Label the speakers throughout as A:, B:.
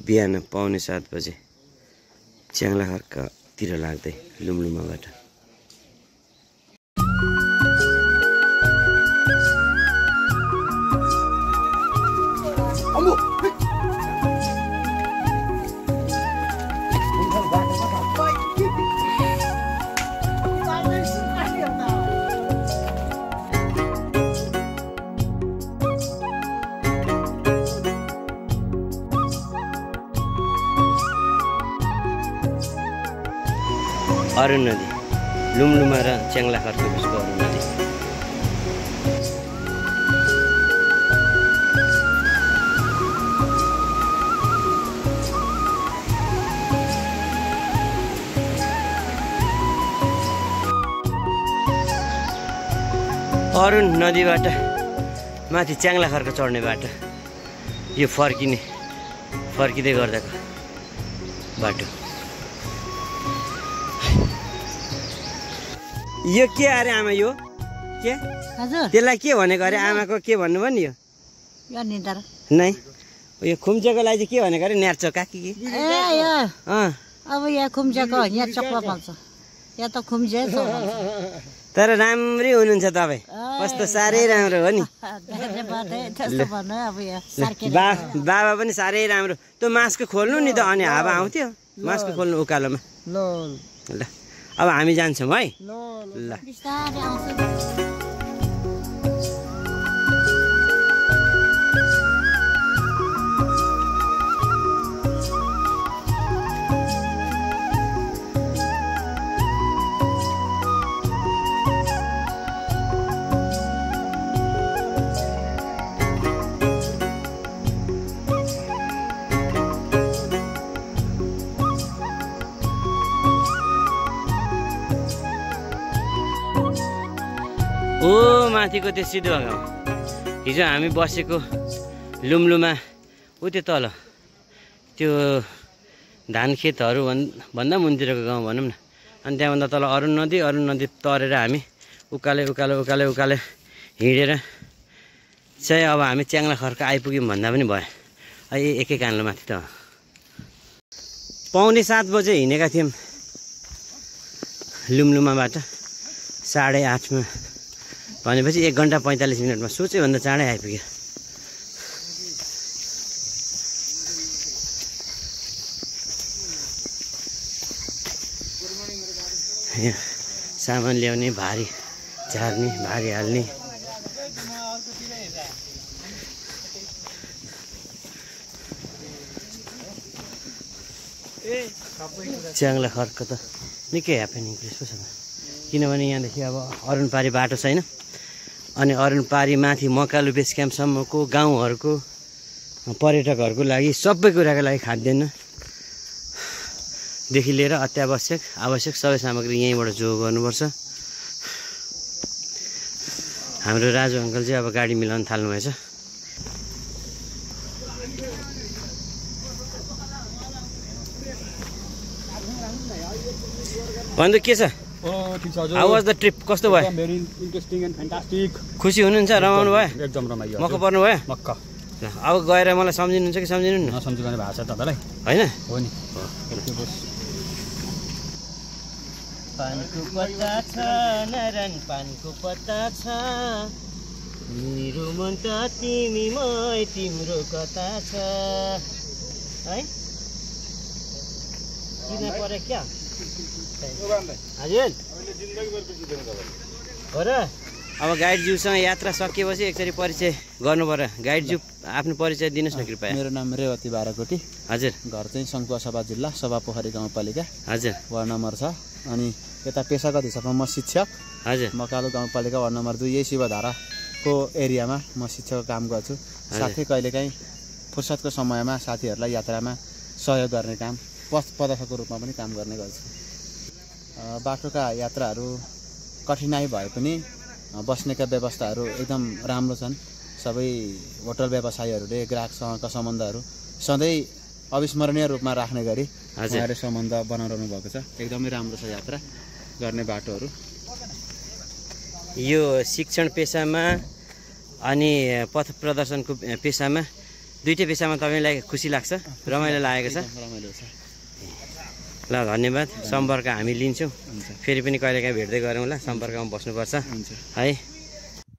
A: बिहान 6:45 बजे च्याङ्लाखर्कतिर लाग्दै लुमलुमाबाट। अरुण नदी लुमलुमा र च्याङ्लाखर्क बिचको अरुण नदी। अरुण नदीबाट माथि च्याङ्लाखर्क चढ्ने बाटो, यो फर्किँदै गर्दाको बाटो। यो के अरे आमा, यो के
B: हजुर
A: त्यसलाई के भनेको अरे? आमाको के भन्नुभयो नि?
B: यो निदार
A: नै यो खुम्चेको लागि चाहिँ के भनेको अरे? न्यार्चो काकी कि
B: अब यहाँ खुम्चेको यहाँ चक्र पाउँछ, यहाँ त खुम्चे
A: तर राम्रै हुनुहुन्छ तपाईँ, कस्तो साह्रै राम्रो हो नि। बाबा पनि साह्रै राम्रो। त्यो मास्क खोल्नु नि त, अनि हावा आउँथ्यो। मास्क खोल्नु उकालोमा। ल अब हामी जान्छौँ है। ल ओ माथिको त्यो सिधो गाउँ, हिजो हामी बसेको लुमलुमा उतै तल त्यो धान खेतहरू भन्दा मुनितिरको गाउँ भनौँ न। अनि त्यहाँभन्दा तल अरुण नदी तरेर हामी उकाले हिँडेर चाहिँ अब हामी च्याङ्लाखर्क आइपुग्यौँ भन्दा पनि भयो। एकै कान्लो माथि त 6:45 बजे हिँडेका थियौँ लुमलुमाबाट। 8:30 भनेपछि 1 घन्टा 45 मिनटमा सोचे भन्दा चाँडै आइपुग्यो। सामान ल्याउने, भारी झार्ने, भारी हाल्ने। च्याङ्लाखर्क त निकै ह्यापनिङ प्लेस पो छ, किनभने यहाँदेखि अब अरुणपारी बाटो छैन। अनि अरुणपारी माथि मकालु बेस क्याम्पसम्मको गाउँहरूको पर्यटकहरूको लागि सबै कुराको लागि खाद्यान्नदेखि लिएर आवश्यक सबै सामग्री यहीँबाट जो गर्नुपर्छ। हाम्रो राजु अङ्कल चाहिँ अब गाडी मिलाउन थाल्नुभएछ। भन्नु के छ? How was the trip? कस्तो भयो?
C: Very interesting and fantastic.
A: खुसी हुनुहुन्छ? रमाउनु भयो?
C: एकदम रमाइलो।
A: मक्क पर्नु भयो?
C: मक्क।
A: अब गएर मलाई सम्झिनुहुन्छ कि सम्झिनुहुन्न?
C: नसम्झिने भएको छ तपाईँलाई
A: हैन?
C: हो नि।
A: पानको पत्ता छ नरन, पानको पत्ता छ, मेरो मन त तिमीमै, तिम्रो कता छ है? किन परे क्या? हजुर हो र। अब गाइडज्यूसँग यात्रा सकिएपछि एकचोटि परिचय गर्नु पर्यो। गाइडज्यू आफ्नो परिचय दिनुहोस् न कृपया।
D: मेरो नाम रेवती बाराकोटी।
A: हजुर।
D: घर चाहिँ सङ्खुवासभा जिल्ला सभापोखरी गाउँपालिका।
A: हजुर।
D: Ward number 6। अनि यता पेसागत हिसाबमा म शिक्षक।
A: हजुर।
D: मकालु गाउँपालिका वार्ड नम्बर 2 यही शिवधाराको एरियामा म शिक्षकको काम गर्छु। साथै कहिलेकाहीँ फुर्सदको समयमा साथीहरूलाई यात्रामा सहयोग गर्ने काम, पथ प्रदर्शकको रूपमा पनि काम गर्ने गर्छु। बाटोका यात्राहरू कठिनाइ भए पनि बस्नेका व्यवस्थाहरू एकदम राम्रो छन्। सबै होटल व्यवसायीहरूले ग्राहकसँगका सम्बन्धहरू सधैँ अविस्मरणीय रूपमा राख्ने गरी उहाँहरूले सम्बन्ध बनाइरहनु भएको छ। एकदमै राम्रो छ यात्रा गर्ने बाटोहरू।
A: यो शिक्षण पेसामा अनि पथ प्रदर्शनको पेसामा दुईटै पेसामा तपाईँलाई खुसी लाग्छ, रमाइलो लागेको छ?
D: रमाइलो छ।
A: ल धन्यवाद। सम्पर्क हामी लिन्छौँ, फेरि पनि कहिलेकाहीँ भेट्दै गरौँ ल, सम्पर्कमा बस्नुपर्छ है।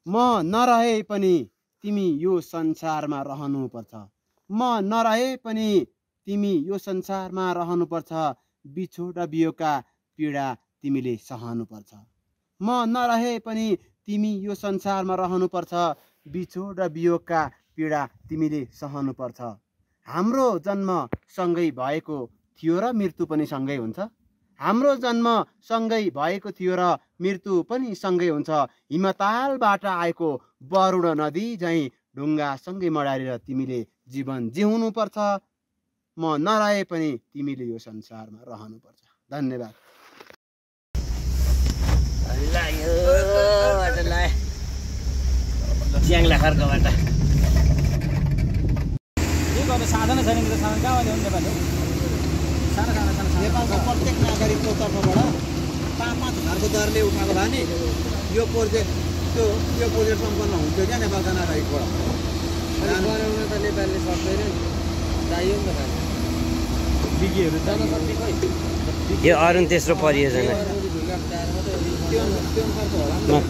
D: म नरहे पनि तिमी यो संसारमा रहनुपर्छ, म नरहे पनि तिमी यो संसारमा रहनुपर्छ, बिछोड र बियोका पीडा तिमीले सहनुपर्छ। म नरहे पनि तिमी यो संसारमा रहनुपर्छ, बिछोड र बियोका पीडा तिमीले सहनुपर्छ। हाम्रो जन्म सँगै भएको थियो र मृत्यु पनि सँगै हुन्छ, हाम्रो जन्म सँगै भएको थियो र मृत्यु पनि सँगै हुन्छ। हिमतालबाट आएको वरुण नदी झैँ ढुङ्गासँगै मडारेर तिमीले जीवन जिउनुपर्छ। म नरहे पनि तिमीले यो संसारमा रहनुपर्छ। धन्यवाद।
A: च्याङ्ला खर्कबाट
C: के गर्नु साधनै छैन कि त साधन कहाँबाट ल्याउनु नेपालले? सानो सानो सानो
D: नेपालको प्रत्येक नागरिकको तर्फबाट 5-5 हजारको दरले उठाएको भए नि यो प्रोजेक्ट सम्पन्न हुन्थ्यो क्या नेपालका नागरिकबाट।
B: बनाउन त नेपालले सक्दैन नि, चाहियो नि त।
C: बिगीहरू
A: यो अरुण तेस्रो परियोजना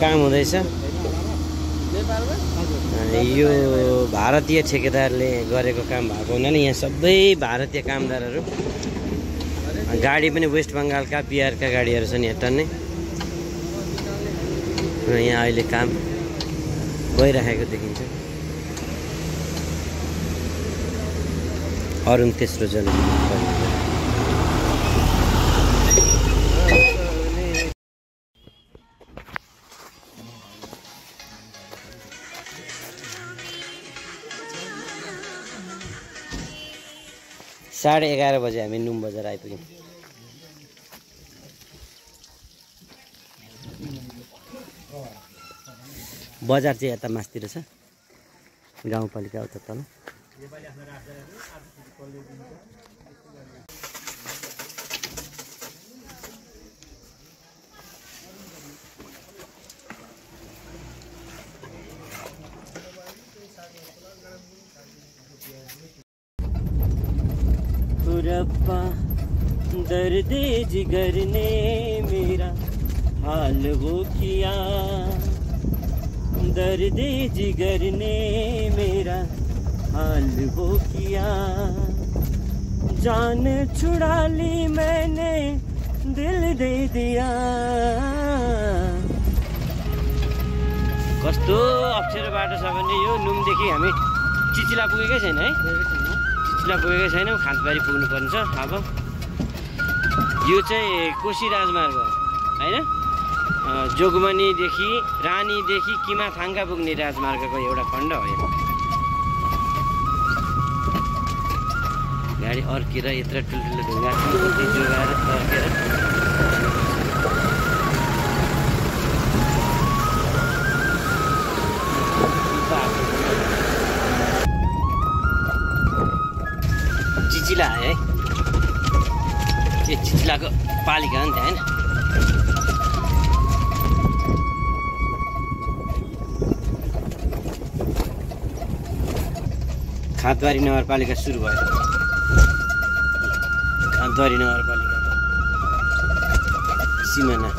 A: काम हुँदैछ। यो भारतीय ठेकेदारले गरेको काम भएको हुनाले यहाँ सबै भारतीय कामदारहरू, गाडी पनि वेस्ट बङ्गालका बिहारका गाडीहरू छन् यहाँ टन्नै। र यहाँ अहिले काम भइरहेको देखिन्छ। अरुण तेस्रो जल साढे 11 बजे हामी नुम बजार आइपुग्यौँ। बजार चाहिँ यता मास्तिर छ, गाउँपालिका उता तल। रब्बा दर्द जिगर ने मेरा हाल वो किया, दर्द जिगर ने मेरा हाल वो किया, जान छुड़ा ली मैंने दिल दे दिया। कस्तो अप्ठ्यारो बाटो छ भने यो नुमदेखि हामी चिचिला पुगेकै छैन है, चिचिला पुगेकै छैनौँ, खाँदबारी पुग्नुपर्ने छ। अब यो चाहिँ कोशी राजमार्ग होइन, जोगमनीदेखि रानीदेखि किमाथाङका पुग्ने राजमार्गको एउटा खण्ड हो यो। गाडी अर्केर यत्र ठुल्ठुलो ढुङ्गा जोगाएर तर्केर चिचिला है, त्यो चिचिलाको पालिका हो नि त होइन। खाँदबारी नगरपालिका सुरु भयो, खाँदबारी नगरपालिकाको सिमाना।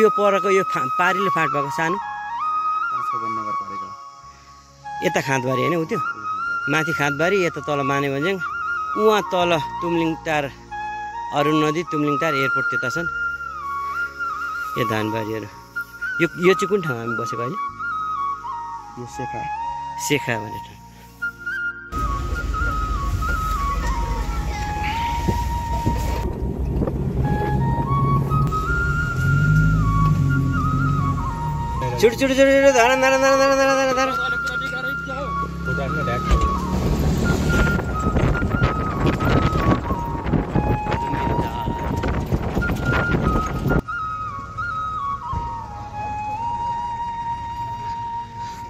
A: यो परको यो पारीले फाट भएको सानो
D: नगरपालिका
A: यता खाँदबारी होइन, उ त्यो माथि खाँदबारी, यता तल मानेभन्ज्याङ, उहाँ तल तुमलिङटार अरुण नदी, तुमलिङटार एयरपोर्ट त्यता छन्। यो धानबारीहरू यो चाहिँ कुन ठाउँ हामी बसेको अहिले?
D: यो
A: शेखा भन्ने ठाउँ। छुट छुट छुट धारा धारा धारा धारा धारा धारा धारा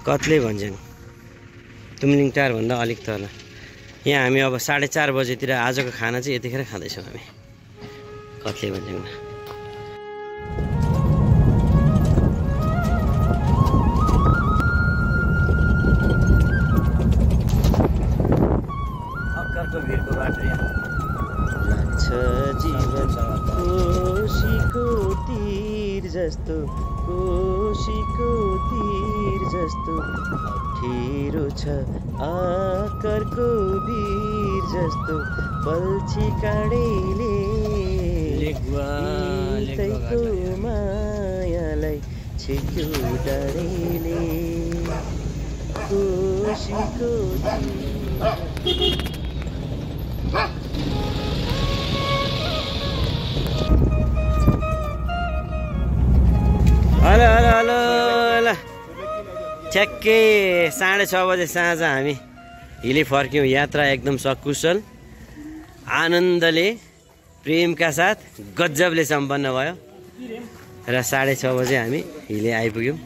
A: कत्ले भन्छन् तुमलिङटारभन्दा अलिक तल। यहाँ हामी अब 4:30 बजेतिर आजको खाना चाहिँ यतिखेर खाँदैछौँ हामी कत्ले भन्छौँ। जस्तो कोशीको तीर जस्तो अप्ठ्यारो छ आकरको वीर जस्तो पल्छी काँडेले तैको मायालाई छेक्यो डाँडेले कोशीको हेलो हेलो हेलो ल ठ्याक्कै 6:30 बजे साँझ हामी हिँडी फर्क्यौँ। यात्रा एकदम सकुशल आनन्दले प्रेमका साथ गजबले सम्पन्न भयो र 6:30 बजे हामी हिले आइपुग्यौँ।